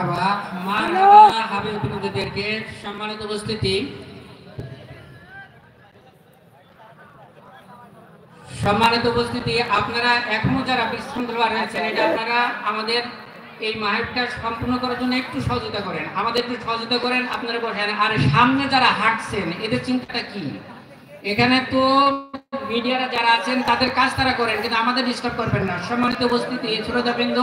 মারহাবা মারহাবা হাবিব বিনদেরকে সম্মানিত উপস্থিতি আপনারা এখনো যারা বিশৃঙ্খলা রয়েছেন এটা আপনারা আমাদের এই মাহফিলটা সম্পূর্ণ করার জন্য একটু সহযোগিতা করেন, আমাদের একটু সহযোগিতা করেন, আপনারা বসেন। আর সামনে যারা হাঁটছেন এদের চিন্তাটা কি? এখানে তো মিডিয়ারা যারা আছেন তাদের কাজ তারা করেন, কিন্তু আমাদের ডিস্টার্ব করবেন না। সম্মানিত উপস্থিতি শ্রোতাবৃন্দ,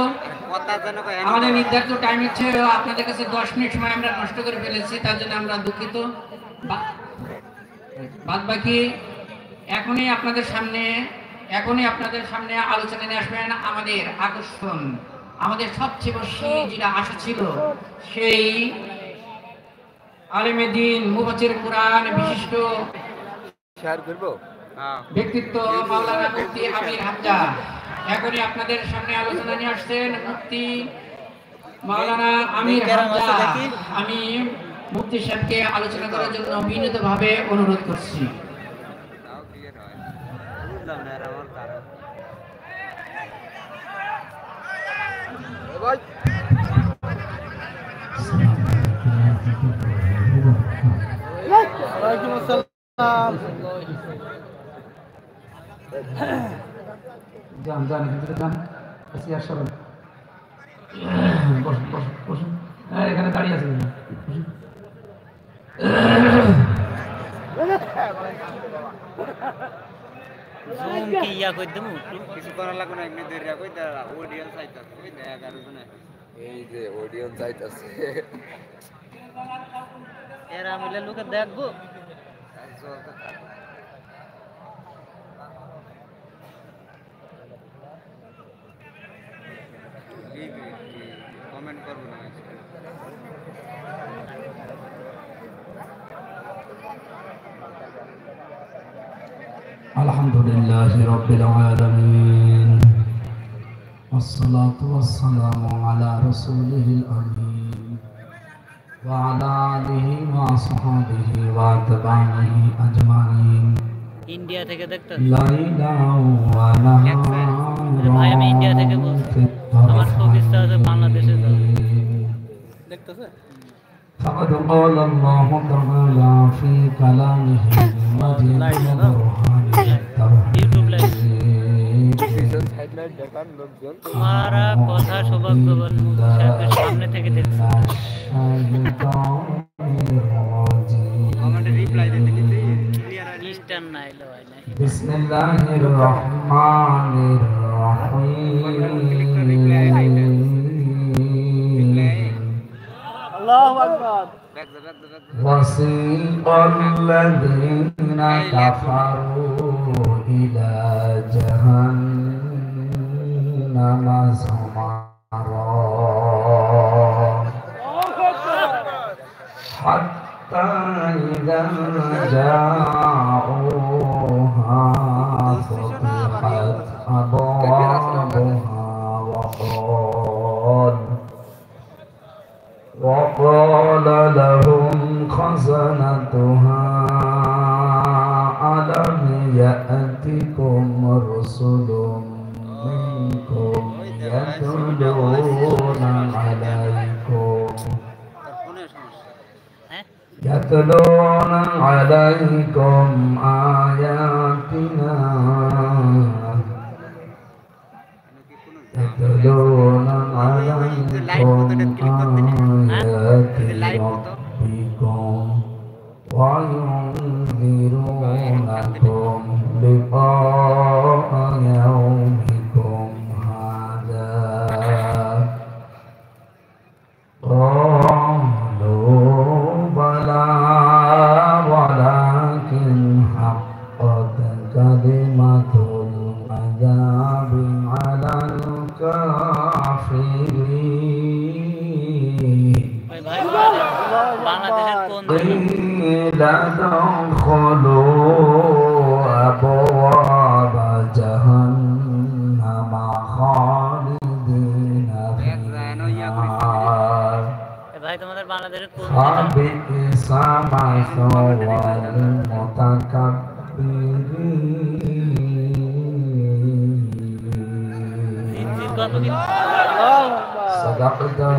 আমাদের নির্ধারিত টাইমের চেয়েও আপনাদের কাছে 10 মিনিট সময় আমরা নষ্ট করে ফেলেছি, তার জন্য আমরা দুঃখিত। বাদ বাকি এখনই আপনাদের সামনে আলোচনা নিয়ে আসবেন আমাদের আকর্ষণ, আমাদের সবচেয়ে বেশি যেটা আশা ছিল সেই আলেমে দ্বীন মুফাসসির কোরআন বিশিষ্ট ব্যক্তিত্ব মাওলানা মুফতি আমির হামজা এখনই আপনাদের সামনে আলোচনা নিয়ে আসছেন। মুফতি মাওলানা আমির হামজা, আমি মুফতি সাহেবকে আলোচনা করার জন্য বিনীতভাবে অনুরোধ করছি। এখানে দাঁড়িয়ে আছে কিছু করার লাগবে না, এমনি দেরিয়া কই দা অডিয়েন্স আইতাছে, কই দা 11 জন এই যে অডিয়েন্স আইতাছে, এরা মিলে লোকে দেখবো। কমেন্ট করবো না। আলহামদুলিল্লাহি রাব্বিল আলামিন والصلاة والسلام على رسوله الأمين وعلى آله وصحبه وأتباعه أجمعين। ইন্ডিয়া থেকে দেখতেন ভাই, আমি ইন্ডিয়া থেকে বলছি, আমার খুব ইচ্ছা আছে বাংলাদেশে দেখতেছে। فقد قال الله تعالى في كلامه المجيد وبرهانه التوحيد তোমারা কথা সৌভাগ্যবান সাহেবের সামনে থেকে দেখছি। বিসমিল্লাহির রহমানির রহিম। আল্লাহু আকবার। وسيق الذين كفروا إلى جهنم زمرا حتى إذا جاءوها فتحت أبوابها وقال لهم خزنتها ألم يأتكم رسل منكم يتلون عليكم آياتنا يتلون عليكم آيات ربكم وينذرونكم لقاء يومكم هذا قالوا بلى ولكن حقت كلمة العذاب على الكافرين قيل ادخلوا أبواب جهنم خالدين فيها فبئس مثوى المتكبرين صدقت يا